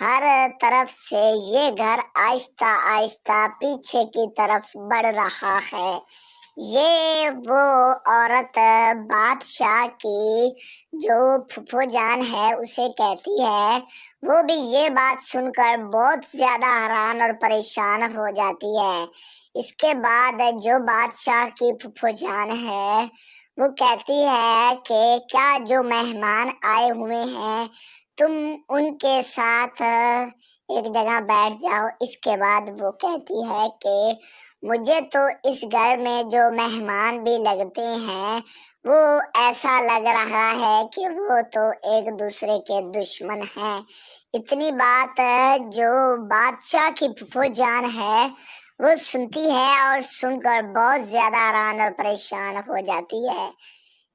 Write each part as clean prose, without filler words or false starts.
ہر طرف سے یہ گھر آہستہ آہستہ پیچھے کی طرف بڑھ رہا ہے۔ یہ وہ عورت بادشاہ کی جو پھپھو جان ہے اسے کہتی ہے، وہ بھی یہ بات سن کر بہت زیادہ حیران اور پریشان ہو جاتی ہے۔ اس کے بعد جو بادشاہ کی پھپھو جان ہے وہ کہتی ہے کہ کیا جو مہمان آئے ہوئے ہیں تم ان کے ساتھ ایک جگہ بیٹھ جاؤ۔ اس کے بعد وہ کہتی ہے کہ مجھے تو اس گھر میں جو مہمان بھی لگتے ہیں وہ ایسا لگ رہا ہے کہ وہ تو ایک دوسرے کے دشمن ہیں۔ اتنی بات جو بادشاہ کی پھپھو جان ہے وہ سنتی ہے اور سن کر بہت زیادہ حیران اور پریشان ہو جاتی ہے۔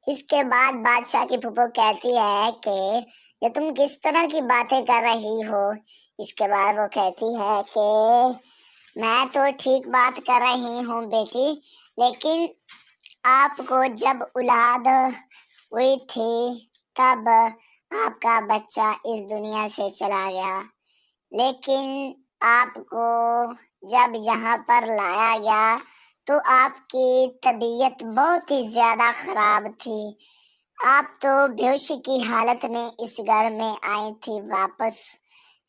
اس کے بعد بادشاہ کی پھپھو کہتی ہے کہ یہ تم کس طرح کی باتیں کر رہی ہو؟ اس کے بعد وہ کہتی ہے کہ میں تو ٹھیک بات کر رہی ہوں بیٹی، لیکن آپ کو جب اولاد ہوئی تھی تب آپ کا بچہ اس دنیا سے چلا گیا، لیکن آپ کو جب یہاں پر لایا گیا تو آپ کی طبیعت بہت ہی زیادہ خراب تھی۔ آپ تو بے ہوشی کی حالت میں اس گھر میں آئی تھی واپس،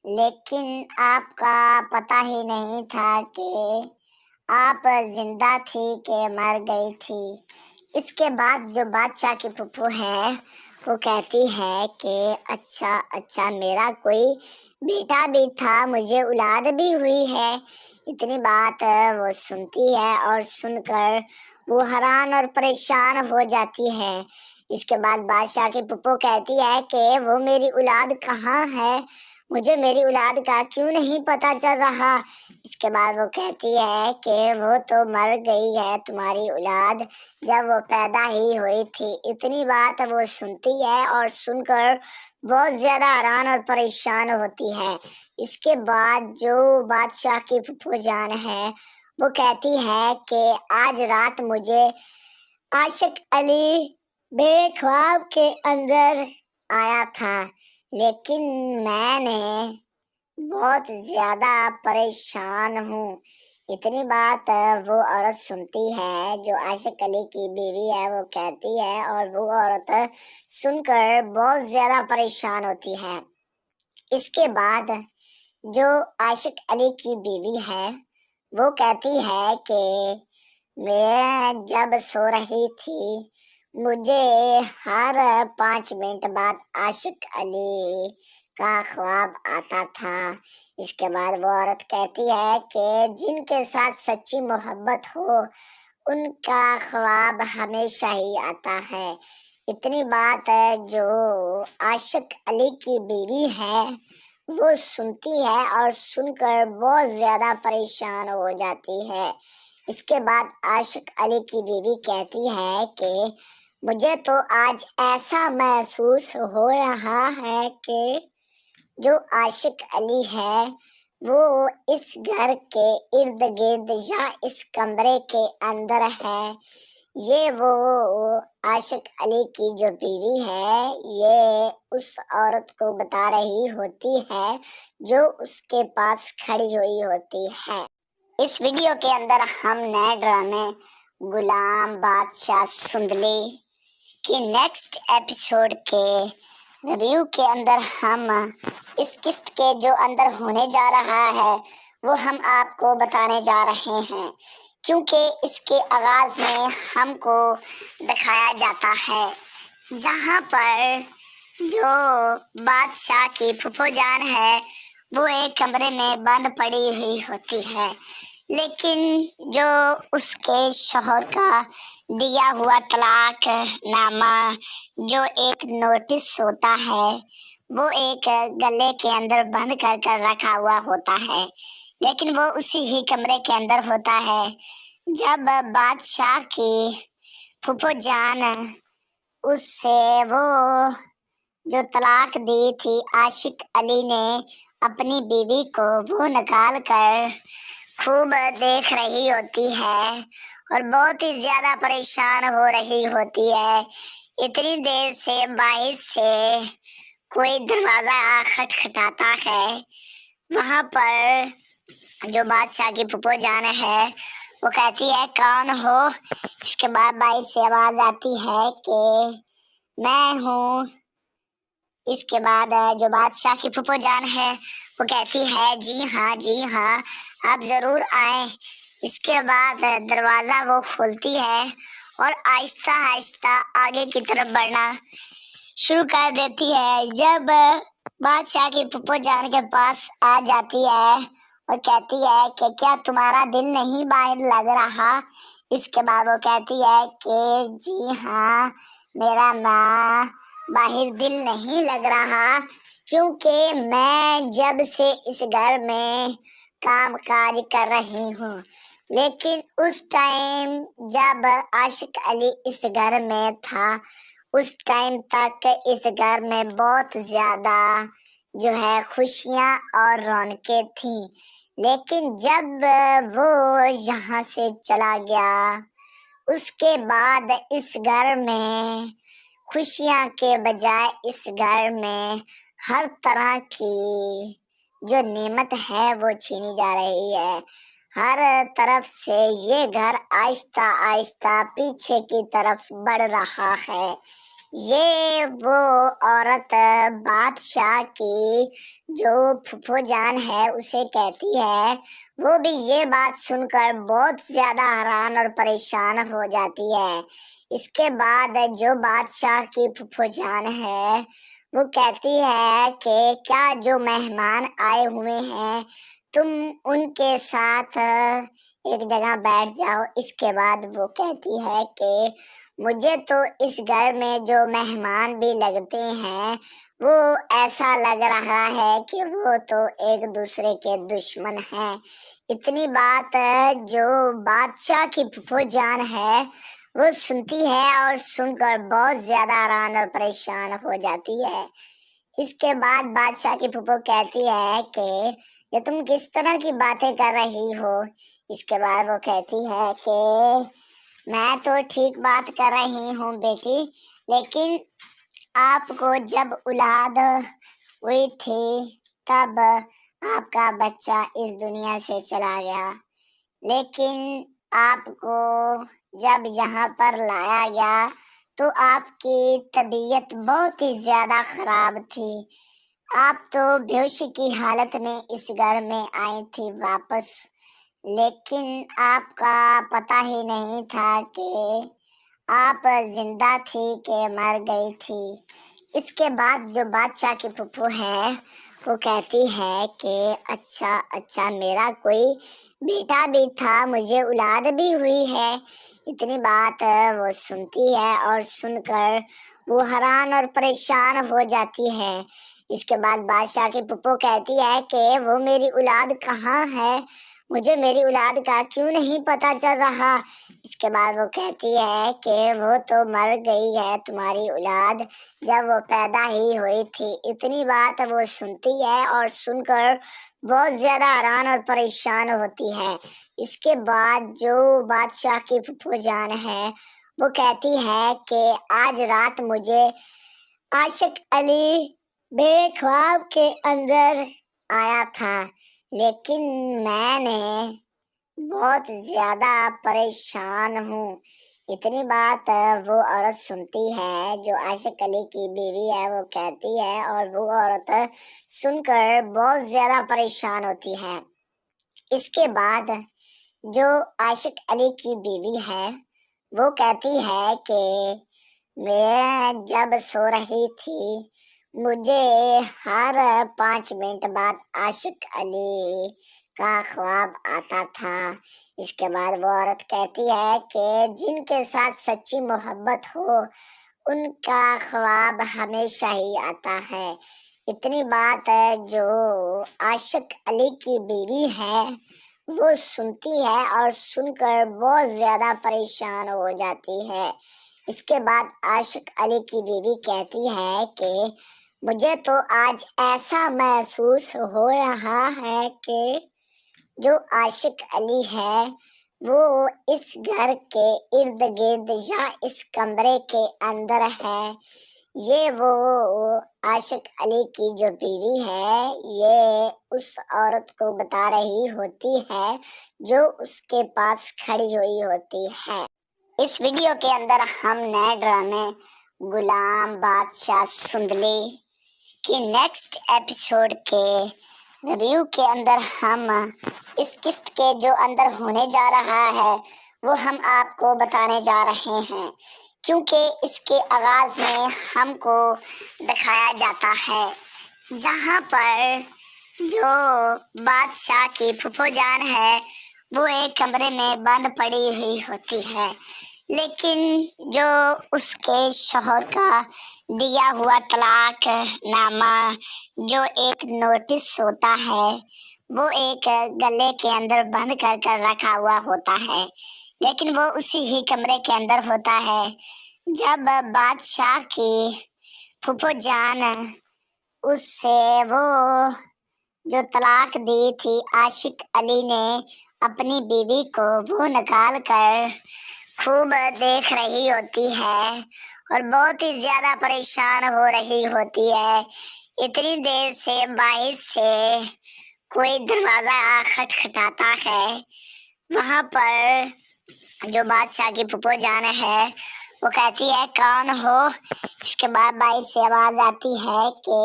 لیکن آپ کا پتہ ہی نہیں تھا کہ آپ زندہ تھی کہ مر گئی تھی۔ اس کے بعد جو بادشاہ کی پھپھو ہے وہ کہتی ہے کہ اچھا میرا کوئی بیٹا بھی تھا، مجھے اولاد بھی ہوئی ہے۔ اتنی بات وہ سنتی ہے اور سن کر وہ حیران اور پریشان ہو جاتی ہے۔ اس کے بعد بادشاہ کی پھپھو کہتی ہے کہ وہ میری اولاد کہاں ہے؟ مجھے میری اولاد کا کیوں نہیں پتہ چل رہا؟ اس کے بعد وہ کہتی ہے کہ وہ تو مر گئی ہے تمہاری اولاد جب وہ پیدا ہی ہوئی تھی۔ اتنی بات وہ سنتی ہے اور سن کر بہت زیادہ حیران اور پریشان ہوتی ہے۔ اس کے بعد جو بادشاہ کی پھپھو جان ہے وہ کہتی ہے کہ آج رات مجھے عاشق علی میرے خواب کے اندر آیا تھا، لیکن میں نے بہت زیادہ پریشان ہوں۔ اتنی بات وہ عورت سنتی ہے جو عاشق علی کی بیوی ہے، وہ کہتی ہے اور وہ عورت سن کر بہت زیادہ پریشان ہوتی ہے۔ اس کے بعد جو عاشق علی کی بیوی ہے وہ کہتی ہے کہ میں جب سو رہی تھی مجھے ہر 5 منٹ بعد عاشق علی کا خواب آتا تھا۔ اس کے بعد وہ عورت کہتی ہے کہ جن کے ساتھ سچی محبت ہو ان کا خواب ہمیشہ ہی آتا ہے۔ اتنی بات جو عاشق علی کی بیوی ہے وہ سنتی ہے اور سن کر بہت زیادہ پریشان ہو جاتی ہے۔ اس کے بعد عاشق علی کی بیوی کہتی ہے کہ مجھے تو آج ایسا محسوس ہو رہا ہے کہ جو عاشق علی ہے وہ اس گھر کے ارد گرد یا اس کمرے کے اندر ہے۔ یہ وہ عاشق علی کی جو بیوی ہے یہ اس عورت کو بتا رہی ہوتی ہے جو اس کے پاس کھڑی ہوئی ہوتی ہے۔ اس ویڈیو کے اندر ہم نئے ڈرامے غلام بادشاہ سندلی کی نیکسٹ ایپیسوڈ کے ریویو کے اندر ہم اس قسط کے جو اندر ہونے جا رہا ہے وہ ہم آپ کو بتانے جا رہے ہیں، کیونکہ اس کے آغاز میں ہم کو دکھایا جاتا ہے جہاں پر جو بادشاہ کی پھپھو جان ہے وہ ایک کمرے میں بند پڑی ہوئی ہوتی ہے، لیکن جو اس کے شوہر کا دیا ہوا طلاق نامہ جو ایک نوٹس ہوتا ہے وہ ایک گلے کے اندر بند کر کر رکھا ہوا ہوتا ہے، لیکن وہ اسی ہی کمرے کے اندر ہوتا ہے۔ جب بادشاہ کی پھپھو جان اس سے وہ جو طلاق دی تھی عاشق علی نے اپنی بیوی کو وہ نکال کر خوب دیکھ رہی ہوتی ہے اور بہت ہی زیادہ پریشان ہو رہی ہوتی ہے۔ اتنی دیر سے باہر سے کوئی دروازہ کھٹکھٹاتا ہے. وہاں پر جو بادشاہ کی پھپھو جان ہے وہ کہتی ہے کون ہو. اس کے بعد باہر سے آواز آتی ہے کہ میں ہوں. اس کے بعد جو بادشاہ کی پھپھو جان ہے وہ کہتی ہے جی ہاں آپ ضرور آئیں. اس کے بعد دروازہ وہ کھولتی ہے اور آہستہ آہستہ آگے کی طرف بڑھنا شروع کر دیتی ہے. جب بادشاہ کی پھپھو جان کے پاس آ جاتی ہے اور کہتی ہے کہ کیا تمہارا دل نہیں باہر لگ رہا. اس کے بعد وہ کہتی ہے کہ جی ہاں میرا ماں باہر دل نہیں لگ رہا کیونکہ میں جب سے اس گھر میں کام کاج کر رہی ہوں. لیکن اس ٹائم جب عاشق علی اس گھر میں تھا اس ٹائم تک اس گھر میں بہت زیادہ جو ہے خوشیاں اور رونقیں تھیں. لیکن جب وہ یہاں سے چلا گیا اس کے بعد اس گھر میں خوشیاں کے بجائے اس گھر میں ہر طرح کی جو نعمت ہے وہ چھینی جا رہی ہے. ہر طرف سے یہ گھر آہستہ آہستہ پیچھے کی طرف بڑھ رہا ہے. یہ وہ عورت بادشاہ کی جو پھپھو جان ہے اسے کہتی ہے. وہ بھی یہ بات سن کر بہت زیادہ حیران اور پریشان ہو جاتی ہے. اس کے بعد جو بادشاہ کی پھپھو جان ہے وہ کہتی ہے کہ کیا جو مہمان آئے ہوئے ہیں تم ان کے ساتھ ایک جگہ بیٹھ جاؤ. اس کے بعد وہ کہتی ہے کہ مجھے تو اس گھر میں جو مہمان بھی لگتے ہیں وہ ایسا لگ رہا ہے کہ وہ تو ایک دوسرے کے دشمن ہیں. اتنی بات جو بادشاہ کی پھپھو جان ہے وہ سنتی ہے اور سن کر بہت زیادہ حیران اور پریشان ہو جاتی ہے. اس کے بعد بادشاہ کی پھپھو کہتی ہے کہ یہ تم کس طرح کی باتیں کر رہی ہو. اس کے بعد وہ کہتی ہے کہ میں تو ٹھیک بات کر رہی ہوں بیٹی لیکن آپ کو جب اولاد ہوئی تھی تب آپ کا بچہ اس دنیا سے چلا گیا. لیکن آپ کو جب یہاں پر لایا گیا تو آپ کی طبیعت بہت ہی زیادہ خراب تھی. آپ تو بے ہوشی کی حالت میں اس گھر میں آئی تھی واپس. لیکن آپ کا پتہ ہی نہیں تھا کہ آپ زندہ تھی کہ مر گئی تھی. اس کے بعد جو بادشاہ کی پھپھو ہے وہ کہتی ہے کہ اچھا میرا کوئی بیٹا بھی تھا مجھے اولاد بھی ہوئی ہے. اتنی بات وہ سنتی ہے اور سن کر وہ حیران اور پریشان ہو جاتی ہے. اس کے بعد بادشاہ کی پھپھو کہتی ہے کہ وہ میری اولاد کہاں ہے مجھے میری اولاد کا کیوں نہیں پتہ چل رہا. اس کے بعد وہ کہتی ہے کہ وہ تو مر گئی ہے تمہاری اولاد جب وہ پیدا ہی ہوئی تھی. اتنی بات وہ سنتی ہے اور سن کر بہت زیادہ حیران اور پریشان ہوتی ہے. اس کے بعد جو بادشاہ کی پھپھو جان ہے وہ کہتی ہے کہ آج رات مجھے عاشق علی میرے خواب کے اندر آیا تھا لیکن میں نے بہت زیادہ پریشان ہوں. اتنی بات وہ عورت سنتی ہے جو عاشق علی کی بیوی ہے وہ کہتی ہے اور وہ عورت سن کر بہت زیادہ پریشان ہوتی ہے. اس کے بعد جو عاشق علی کی بیوی ہے وہ کہتی ہے کہ میں جب سو رہی تھی مجھے ہر 5 منٹ بعد عاشق علی کا خواب آتا تھا. اس کے بعد وہ عورت کہتی ہے کہ جن کے ساتھ سچی محبت ہو ان کا خواب ہمیشہ ہی آتا ہے. اتنی بات جو عاشق علی کی بیوی ہے وہ سنتی ہے اور سن کر بہت زیادہ پریشان ہو جاتی ہے. اس کے بعد عاشق علی کی بیوی کہتی ہے کہ مجھے تو آج ایسا محسوس ہو رہا ہے کہ جو عاشق علی ہے وہ اس گھر کے ارد گرد یا اس کمرے کے اندر ہے یہ وہ عاشق علی کی جو بیوی ہے، یہ اس عورت کو بتا رہی ہوتی ہے جو اس کے پاس کھڑی ہوئی ہوتی ہے۔ اس ویڈیو کے اندر ہم نئے ڈرامے غلام بادشاہ سندلی کی نیکسٹ ایپیسوڈ کے ریویو کے اندر ہم اس قسط کے جو اندر ہونے جا رہا ہے وہ ہم آپ کو بتانے جا رہے ہیں، کیونکہ اس کے آغاز میں ہم کو دکھایا جاتا ہے جہاں پر جو بادشاہ کی پھوپھو جان ہے وہ ایک کمرے میں بند پڑی ہوئی ہوتی ہے، لیکن جو اس کے شوہر کا دیا ہوا طلاق نامہ جو ایک نوٹس ہوتا ہے وہ ایک گلے کے اندر بند کر کر رکھا ہوا ہوتا ہے، لیکن وہ اسی ہی کمرے کے اندر ہوتا ہے۔ جب بادشاہ کی پھوپھو جان اس سے وہ جو طلاق دی تھی عاشق علی نے اپنی بیوی کو وہ نکال کر خوب دیکھ رہی ہوتی ہے اور بہت ہی زیادہ پریشان ہو رہی ہوتی ہے۔ اتنی دیر سے باہر سے کوئی دروازہ کھٹکھٹاتا ہے، وہاں پر جو بادشاہ کی پھوپھو جان ہے وہ کہتی ہے کون ہو؟ اس کے بعد باہر سے آواز آتی ہے کہ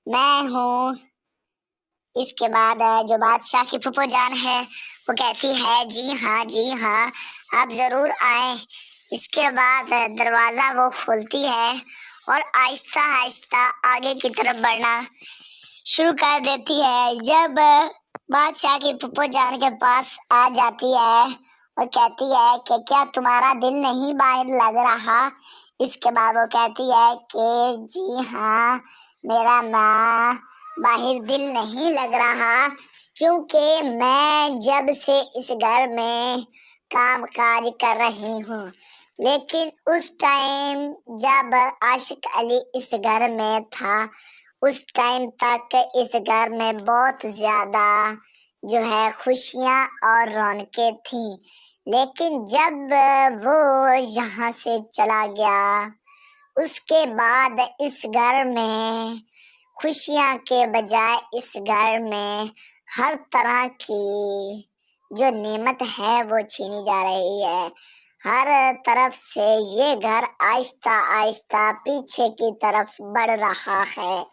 میں ہوں۔ اس کے بعد جو بادشاہ کی پھوپھو جان ہے وہ کہتی ہے جی ہاں آپ ضرور آئیں۔ اس کے بعد دروازہ وہ کھولتی ہے اور آہستہ آہستہ آگے کی طرف بڑھنا شروع کر دیتی ہے۔ جب بادشاہ کی پھوپھو جان کے پاس آ جاتی ہے اور کہتی ہے کہ کیا تمہارا دل نہیں باہر لگ رہا؟ اس کے بعد وہ کہتی ہے کہ جی ہاں میرا ماں باہر دل نہیں لگ رہا، کیونکہ میں جب سے اس گھر میں کام کاج کر رہی ہوں، لیکن اس ٹائم جب عاشق علی اس گھر میں تھا اس ٹائم تک اس گھر میں بہت زیادہ جو ہے خوشیاں اور رونقیں تھیں، لیکن جب وہ یہاں سے چلا گیا اس کے بعد اس گھر میں خوشیاں کے بجائے اس گھر میں ہر طرح کی جو نعمت ہے وہ چھینی جا رہی ہے۔ ہر طرف سے یہ گھر آہستہ آہستہ پیچھے کی طرف بڑھ رہا ہے۔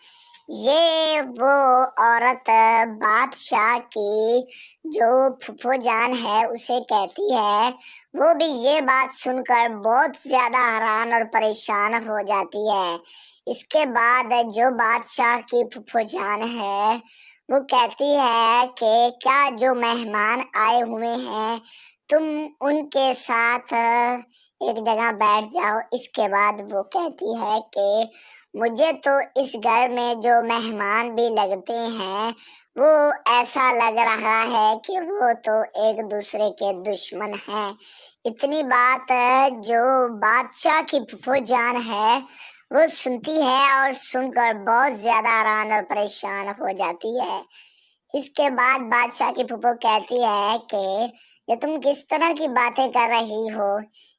یہ وہ عورت بادشاہ کی جو پھوپھو جان ہے اسے کہتی ہے، وہ بھی یہ بات سن کر بہت زیادہ حیران اور پریشان ہو جاتی ہے۔ اس کے بعد جو بادشاہ کی پھوپھو جان ہے وہ کہتی ہے کہ کیا جو مہمان آئے ہوئے ہیں تم ان کے ساتھ ایک جگہ بیٹھ جاؤ۔ اس کے بعد وہ کہتی ہے کہ مجھے تو اس گھر میں جو مہمان بھی لگتے ہیں وہ ایسا لگ رہا ہے کہ وہ تو ایک دوسرے کے دشمن ہیں۔ اتنی بات جو بادشاہ کی پھوپھو جان ہے وہ سنتی ہے اور سن کر بہت زیادہ حیران اور پریشان ہو جاتی ہے۔ اس کے بعد بادشاہ کی پھوپھو کہتی ہے کہ یہ تم کس طرح کی باتیں کر رہی ہو؟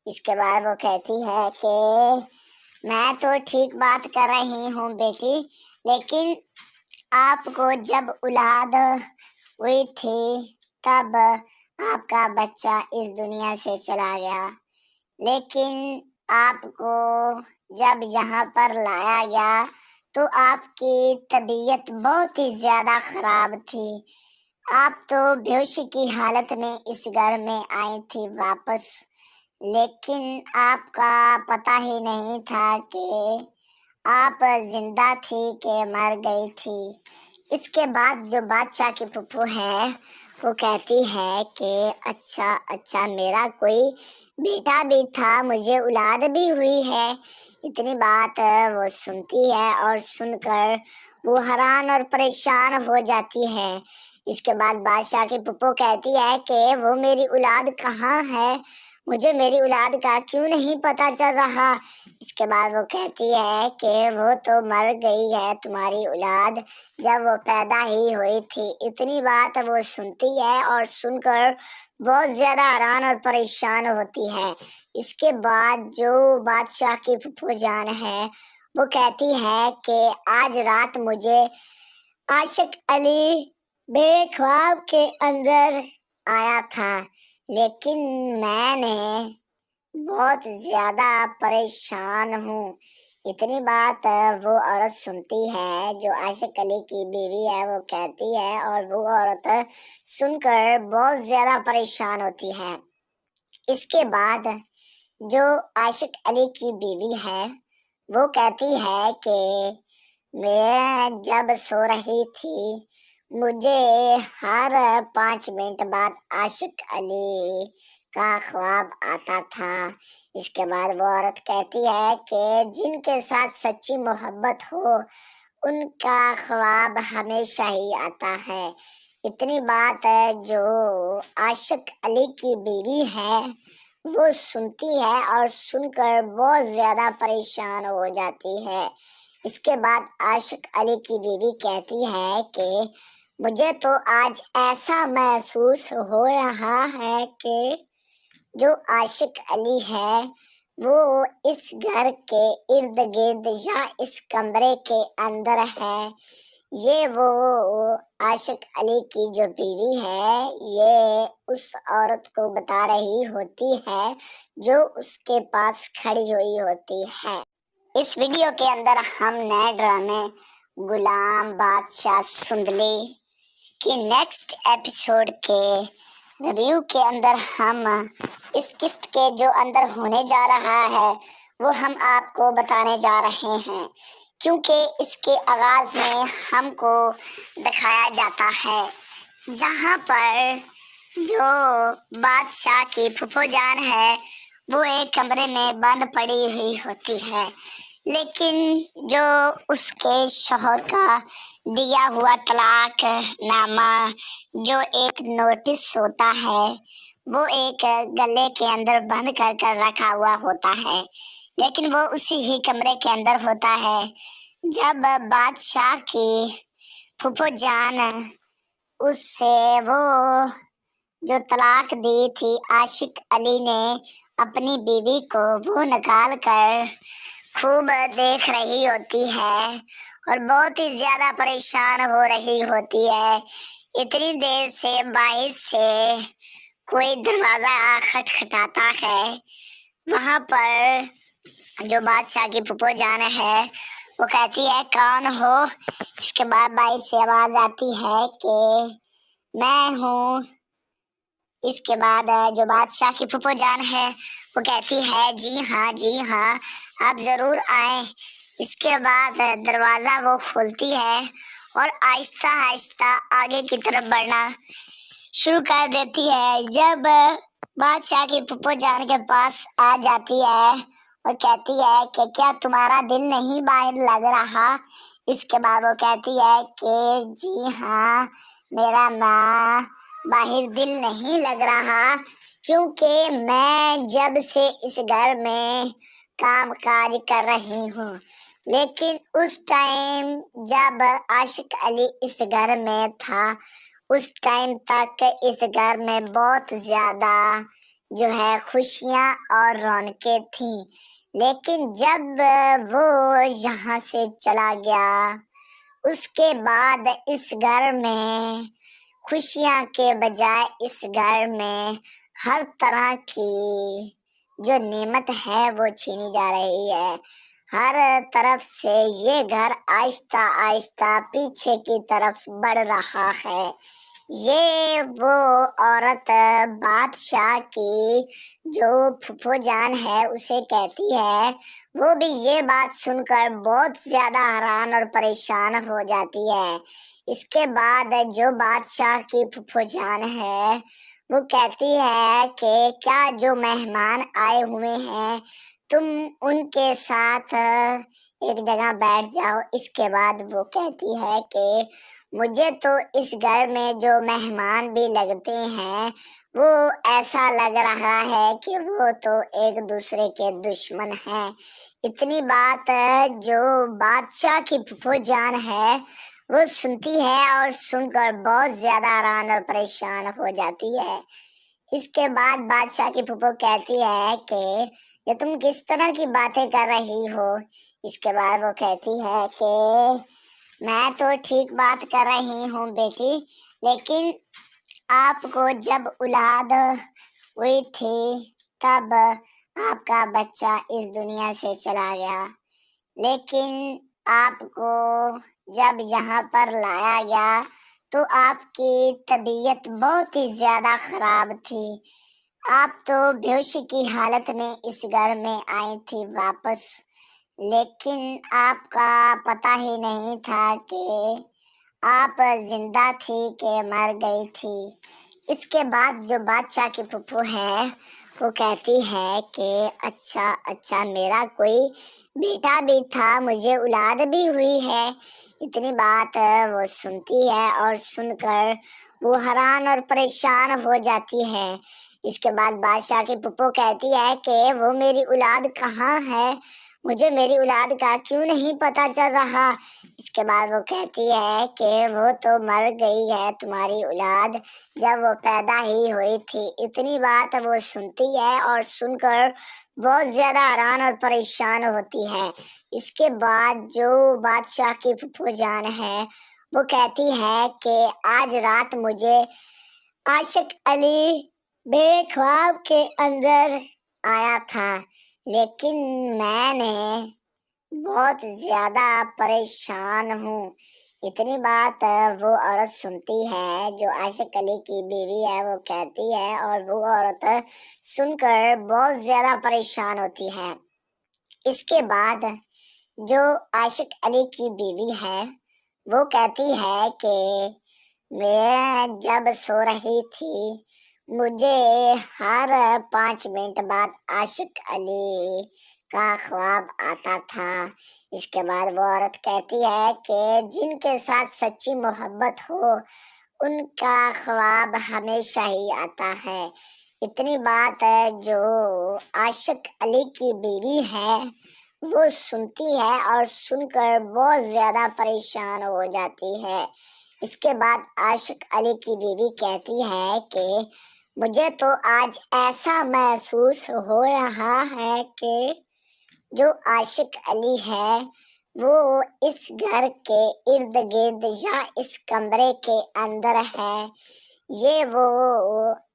اس کے بعد وہ کہتی ہے کہ میں تو ٹھیک بات کر رہی ہوں بیٹی، لیکن آپ کو جب اولاد ہوئی تھی تب آپ کا بچہ اس دنیا سے چلا گیا، لیکن آپ کو جب یہاں پر لایا گیا تو آپ کی طبیعت بہت ہی زیادہ خراب تھی، آپ تو بے ہوشی کی حالت میں اس گھر میں آئی تھی واپس، لیکن آپ کا پتہ ہی نہیں تھا کہ آپ زندہ تھی کہ مر گئی تھی۔ اس کے بعد جو بادشاہ کی پھوپھو ہے وہ کہتی ہے کہ اچھا میرا کوئی بیٹا بھی تھا، مجھے اولاد بھی ہوئی ہے۔ اتنی بات وہ سنتی ہے اور سن کر وہ حیران اور پریشان ہو جاتی ہے۔ اس کے بعد بادشاہ کی پھوپھو کہتی ہے کہ وہ میری اولاد کہاں ہے؟ مجھے میری اولاد کا کیوں نہیں پتہ چل رہا؟ اس کے بعد وہ کہتی ہے کہ وہ تو مر گئی ہے تمہاری اولاد جب وہ پیدا ہی ہوئی تھی۔ اتنی بات وہ سنتی ہے اور سن کر بہت زیادہ حیران اور پریشان ہوتی ہے۔ اس کے بعد جو بادشاہ کی پھوپھو جان ہے وہ کہتی ہے کہ آج رات مجھے عاشق علی میرے خواب کے اندر آیا تھا، لیکن میں نے بہت زیادہ پریشان ہوں۔ اتنی بات وہ عورت سنتی ہے جو عاشق علی کی بیوی ہے، وہ کہتی ہے، اور وہ عورت سن کر بہت زیادہ پریشان ہوتی ہے۔ اس کے بعد جو عاشق علی کی بیوی ہے وہ کہتی ہے کہ میں جب سو رہی تھی مجھے ہر 5 منٹ بعد عاشق علی کا خواب آتا تھا۔ اس کے بعد وہ عورت کہتی ہے کہ جن کے ساتھ سچی محبت ہو ان کا خواب ہمیشہ ہی آتا ہے۔ اتنی بات جو عاشق علی کی بیوی ہے وہ سنتی ہے اور سن کر بہت زیادہ پریشان ہو جاتی ہے۔ اس کے بعد عاشق علی کی بیوی کہتی ہے کہ مجھے تو آج ایسا محسوس ہو رہا ہے کہ جو عاشق علی ہے وہ اس گھر کے ارد گرد یا اس کمرے کے اندر ہے۔ یہ وہ عاشق علی کی جو بیوی ہے یہ اس عورت کو بتا رہی ہوتی ہے جو اس کے پاس کھڑی ہوئی ہوتی ہے۔ اس ویڈیو کے اندر ہم نئے ڈرامے غلام بادشاہ سندلی کی نیکسٹ ایپیسوڈ کے ریویو کے اندر ہم اس قسط کے جو اندر ہونے جا رہا ہے وہ ہم آپ کو بتانے جا رہے ہیں، کیونکہ اس کے آغاز میں ہم کو دکھایا جاتا ہے جہاں پر جو بادشاہ کی پھوپھو جان ہے وہ ایک کمرے میں بند پڑی ہوئی ہوتی ہے، لیکن جو اس کے شوہر کا دیا ہوا طلاق نامہ جو ایک نوٹس ہوتا ہے وہ ایک گلے کے اندر بند کر رکھا ہوا ہوتا ہے، لیکن وہ اسی ہی کمرے کے اندر ہوتا ہے۔ جب بادشاہ کی پھوپھو جان اس سے وہ جو طلاق دی تھی عاشق علی نے اپنی بیوی کو وہ نکال کر خوب دیکھ رہی ہوتی ہے اور بہت ہی زیادہ پریشان ہو رہی ہوتی ہے۔ اتنی دیر سے باہر سے کوئی دروازہ کھٹکھٹاتا ہے، وہاں پر جو بادشاہ کی پھوپھو جان ہے وہ کہتی ہے کون ہو؟ اس کے بعد باہر سے آواز آتی ہے کہ میں ہوں۔ اس کے بعد جو بادشاہ کی پھوپھو جان ہے وہ کہتی ہے جی ہاں آپ ضرور آئیں۔ اس کے بعد دروازہ وہ کھولتی ہے اور آہستہ آہستہ آگے کی طرف بڑھنا شروع کر دیتی ہے۔ جب بادشاہ کی پھوپھو جان کے پاس آ جاتی ہے اور کہتی ہے کہ کیا تمہارا دل نہیں باہر لگ رہا؟ اس کے بعد وہ کہتی ہے کہ جی ہاں میرا ماں باہر دل نہیں لگ رہا، کیونکہ میں جب سے اس گھر میں کام کاج کر رہی ہوں، لیکن اس ٹائم جب عاشق علی اس گھر میں تھا اس ٹائم تک اس گھر میں بہت زیادہ جو ہے خوشیاں اور رونقیں تھیں، لیکن جب وہ یہاں سے چلا گیا اس کے بعد اس گھر میں خوشیاں کے بجائے اس گھر میں ہر طرح کی جو نعمت ہے وہ چھینی جا رہی ہے۔ ہر طرف سے یہ گھر آہستہ آہستہ پیچھے کی طرف بڑھ رہا ہے۔ یہ وہ عورت بادشاہ کی جو پھوپھو جان ہے اسے کہتی ہے، وہ بھی یہ بات سن کر بہت زیادہ حیران اور پریشان ہو جاتی ہے۔ اس کے بعد جو بادشاہ کی پھوپھو جان ہے وہ کہتی ہے کہ کیا جو مہمان آئے ہوئے ہیں تم ان کے ساتھ ایک جگہ بیٹھ جاؤ۔ اس کے بعد وہ کہتی ہے کہ مجھے تو اس گھر میں جو مہمان بھی لگتے ہیں وہ ایسا لگ رہا ہے کہ وہ تو ایک دوسرے کے دشمن ہیں۔ اتنی بات جو بادشاہ کی پھوپھو جان ہے وہ سنتی ہے اور سن کر بہت زیادہ حیران اور پریشان ہو جاتی ہے۔ اس کے بعد بادشاہ کی پھوپھو کہتی ہے کہ یہ تم کس طرح کی باتیں کر رہی ہو؟ اس کے بعد وہ کہتی ہے کہ میں تو ٹھیک بات کر رہی ہوں بیٹی، لیکن آپ کو جب اولاد ہوئی تھی تب آپ کا بچہ اس دنیا سے چلا گیا، لیکن آپ کو جب یہاں پر لایا گیا تو آپ کی طبیعت بہت ہی زیادہ خراب تھی، آپ تو بیہوشی کی حالت میں اس گھر میں آئی تھی واپس، لیکن آپ کا پتہ ہی نہیں تھا کہ آپ زندہ تھی کہ مر گئی تھی۔ اس کے بعد جو بادشاہ کی پھپھو ہے وہ کہتی ہے کہ اچھا میرا کوئی بیٹا بھی تھا، مجھے اولاد بھی ہوئی ہے۔ اتنی بات وہ سنتی ہے اور سن کر وہ حیران اور پریشان ہو جاتی ہے۔ اس کے بعد بادشاہ کی پھپھو کہتی ہے کہ وہ میری اولاد کہاں ہے، مجھے میری اولاد کا کیوں نہیں پتہ چل رہا۔ اس کے بعد وہ کہتی ہے کہ وہ تو مر گئی ہے تمہاری اولاد جب وہ پیدا ہی ہوئی تھی۔ اتنی بات وہ سنتی ہے اور سن کر بہت زیادہ حیران اور پریشان ہوتی ہے۔ اس کے بعد جو بادشاہ کی پھپھو جان ہے وہ کہتی ہے کہ آج رات مجھے عاشق علی میرے خواب کے اندر آیا تھا، لیکن میں نے بہت زیادہ پریشان ہوں۔ اتنی بات وہ عورت سنتی ہے جو عاشق علی کی بیوی ہے، وہ کہتی ہے اور وہ عورت سن کر بہت زیادہ پریشان ہوتی ہے۔ اس کے بعد جو عاشق علی کی بیوی ہے وہ کہتی ہے کہ میں جب سو رہی تھی مجھے ہر 5 منٹ بعد عاشق علی کا خواب آتا تھا۔ اس کے بعد وہ عورت کہتی ہے کہ جن کے ساتھ سچی محبت ہو ان کا خواب ہمیشہ ہی آتا ہے۔ اتنی بات جو عاشق علی کی بیوی ہے وہ سنتی ہے اور سن کر بہت زیادہ پریشان ہو جاتی ہے۔ اس کے بعد عاشق علی کی بیوی کہتی ہے کہ مجھے تو آج ایسا محسوس ہو رہا ہے کہ جو عاشق علی ہے وہ اس گھر کے ارد گرد یا اس کمرے کے اندر ہے۔ یہ وہ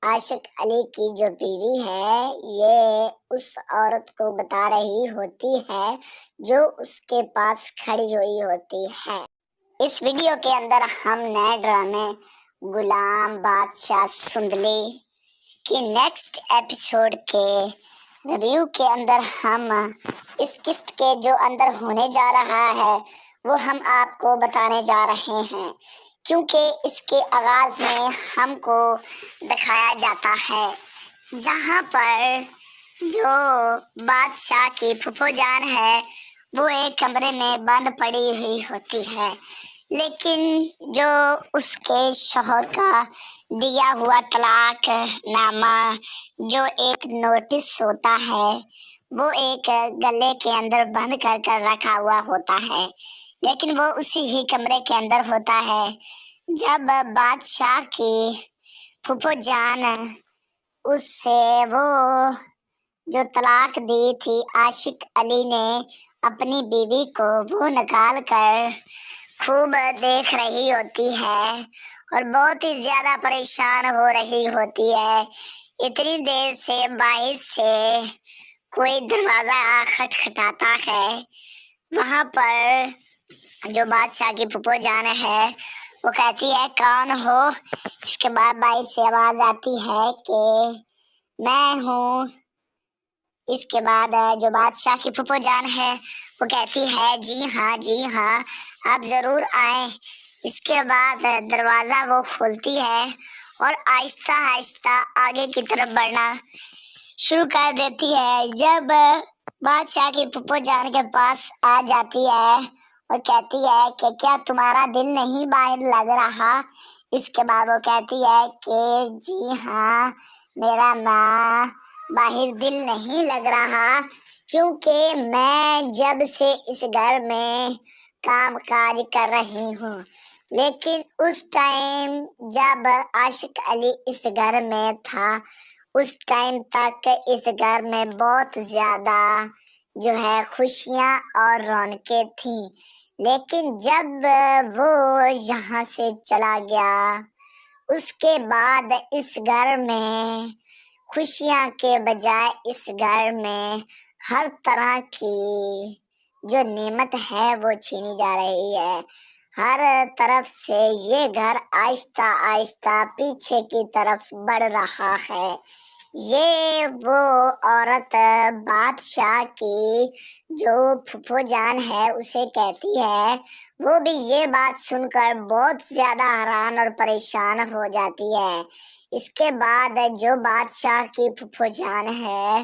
عاشق علی کی جو بیوی ہے یہ اس عورت کو بتا رہی ہوتی ہے جو اس کے پاس کھڑی ہوئی ہوتی ہے۔ اس ویڈیو کے اندر ہم نئے ڈرامے غلام بادشاہ سندلی کی نیکسٹ ایپیسوڈ کے ریویو کے اندر ہم اس قسط کے جو اندر ہونے جا رہا ہے وہ ہم آپ کو بتانے جا رہے ہیں، کیونکہ اس کے آغاز میں ہم کو دکھایا جاتا ہے جہاں پر جو بادشاہ کی پھپھو جان ہے وہ ایک کمرے میں بند پڑی ہوئی ہوتی ہے، لیکن جو اس کے شوہر کا دیا ہوا طلاق نامہ جو ایک نوٹس ہوتا ہے وہ ایک گلے کے اندر بند کر رکھا ہوا ہوتا ہے، لیکن وہ اسی ہی کمرے کے اندر ہوتا ہے۔ جب بادشاہ کی پھپھو جان اس سے وہ جو طلاق دی تھی عاشق علی نے اپنی بیوی کو وہ نکال کر خوب دیکھ رہی ہوتی ہے اور بہت ہی زیادہ پریشان ہو رہی ہوتی ہے۔ اتنی دیر سے باہر سے کوئی دروازہ کھٹکھٹاتا ہے، وہاں پر جو بادشاہ کی پھپھو جان ہے وہ کہتی ہے کون ہو؟ اس کے بعد باہر سے آواز آتی ہے کہ میں ہوں۔ اس کے بعد جو بادشاہ کی پھپھو جان ہے وہ کہتی ہے جی ہاں آپ ضرور آئیں۔ اس کے بعد دروازہ وہ کھولتی ہے اور آہستہ آہستہ آگے کی طرف بڑھنا شروع کر دیتی ہے۔ جب بادشاہ کی پھپھو جان کے پاس آ جاتی ہے اور کہتی ہے کہ کیا تمہارا دل نہیں باہر لگ رہا؟ اس کے بعد وہ کہتی ہے کہ جی ہاں میرا ماں باہر دل نہیں لگ رہا، کیونکہ میں جب سے اس گھر میں کام کاج کر رہی ہوں، لیکن اس ٹائم جب عاشق علی اس گھر میں تھا اس ٹائم تک اس گھر میں بہت زیادہ جو ہے خوشیاں اور رونقیں تھیں، لیکن جب وہ یہاں سے چلا گیا اس کے بعد اس گھر میں خوشیاں کے بجائے اس گھر میں ہر طرح کی جو نعمت ہے وہ چھینی جا رہی ہے۔ ہر طرف سے یہ گھر آہستہ آہستہ پیچھے کی طرف بڑھ رہا ہے۔ یہ وہ عورت بادشاہ کی جو پھپھو جان ہے اسے کہتی ہے، وہ بھی یہ بات سن کر بہت زیادہ حیران اور پریشان ہو جاتی ہے۔ اس کے بعد جو بادشاہ کی پھپھو جان ہے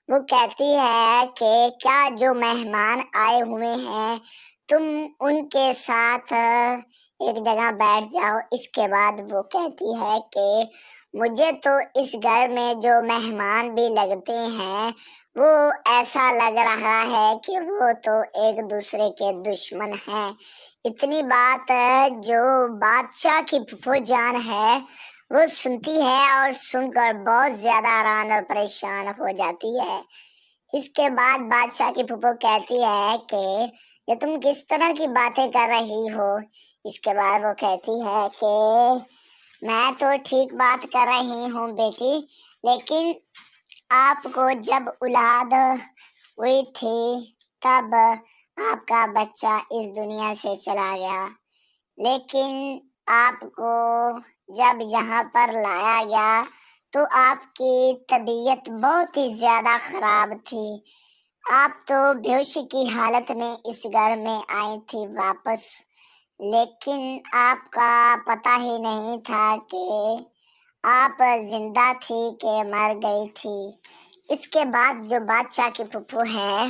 وہ کہتی ہے کہ کیا جو مہمان آئے ہوئے ہیں تم ان کے ساتھ ایک جگہ بیٹھ جاؤ۔ اس کے بعد وہ کہتی ہے کہ مجھے تو اس گھر میں جو مہمان بھی لگتے ہیں وہ ایسا لگ رہا ہے کہ وہ تو ایک دوسرے کے دشمن ہیں۔ اتنی بات جو بادشاہ کی پھپھو جان ہے وہ سنتی ہے اور سن کر بہت زیادہ حیران اور پریشان ہو جاتی ہے۔ اس کے بعد بادشاہ کی پھپھو کہتی ہے کہ یہ تم کس طرح کی باتیں کر رہی ہو؟ اس کے بعد وہ کہتی ہے کہ میں تو ٹھیک بات کر رہی ہوں بیٹی، لیکن آپ کو جب اولاد ہوئی تھی تب آپ کا بچہ اس دنیا سے چلا گیا، لیکن آپ کو جب یہاں پر لایا گیا تو آپ کی طبیعت بہت ہی زیادہ خراب تھی۔ آپ تو بے ہوشی کی حالت میں اس گھر میں آئی تھی واپس، لیکن آپ کا پتہ ہی نہیں تھا کہ آپ زندہ تھی کہ مر گئی تھی۔ اس کے بعد جو بادشاہ کی پھپھو ہے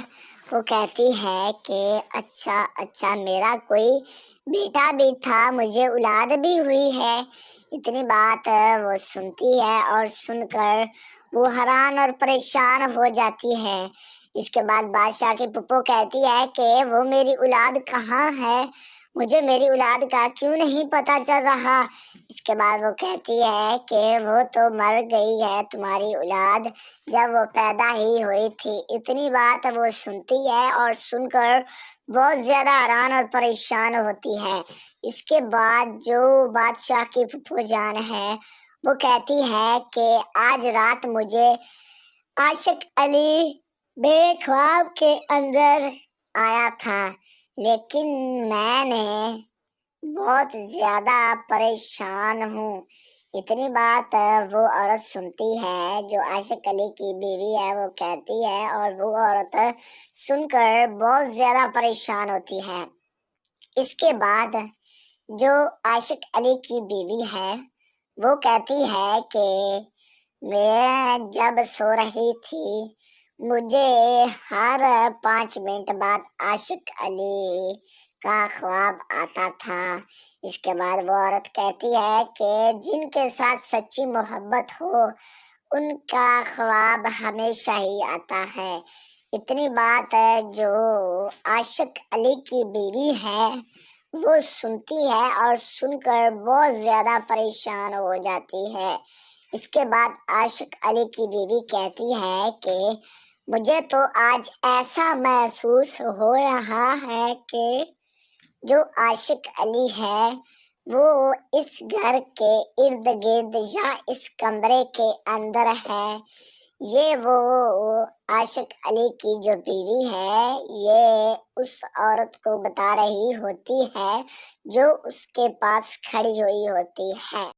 وہ کہتی ہے کہ اچھا میرا کوئی بیٹا بھی تھا، مجھے اولاد بھی ہوئی ہے۔ اتنی بات وہ سنتی ہے اور سن کر وہ حیران اور پریشان ہو جاتی ہے۔ اس کے بعد بادشاہ کی پھپھو کہتی ہے کہ وہ میری اولاد کہاں ہے؟ مجھے میری اولاد کا کیوں نہیں پتہ چل رہا؟ اس کے بعد وہ کہتی ہے کہ وہ تو مر گئی ہے تمہاری اولاد جب وہ پیدا ہی ہوئی تھی۔ اتنی بات وہ سنتی ہے اور سن کر بہت زیادہ حیران اور پریشان ہوتی ہے۔ اس کے بعد جو بادشاہ کی پھپھو جان ہے وہ کہتی ہے کہ آج رات مجھے عاشق علی میرے خواب کے اندر آیا تھا، لیکن میں نے بہت زیادہ پریشان ہوں۔ اتنی بات وہ عورت سنتی ہے جو عاشق علی کی بیوی ہے، وہ کہتی ہے اور وہ عورت سن کر بہت زیادہ پریشان ہوتی ہے۔ اس کے بعد جو عاشق علی کی بیوی ہے وہ کہتی ہے کہ میں جب سو رہی تھی مجھے ہر 5 منٹ بعد عاشق علی کا خواب آتا تھا۔ اس کے بعد وہ عورت کہتی ہے کہ جن کے ساتھ سچی محبت ہو ان کا خواب ہمیشہ ہی آتا ہے۔ اتنی بات جو عاشق علی کی بیوی ہے وہ سنتی ہے اور سن کر بہت زیادہ پریشان ہو جاتی ہے۔ اس کے بعد عاشق علی کی بیوی کہتی ہے کہ مجھے تو آج ایسا محسوس ہو رہا ہے کہ جو عاشق علی ہے وہ اس گھر کے ارد گرد یا اس کمرے کے اندر ہے۔ یہ وہ عاشق علی کی جو بیوی ہے یہ اس عورت کو بتا رہی ہوتی ہے جو اس کے پاس کھڑی ہوئی ہوتی ہے۔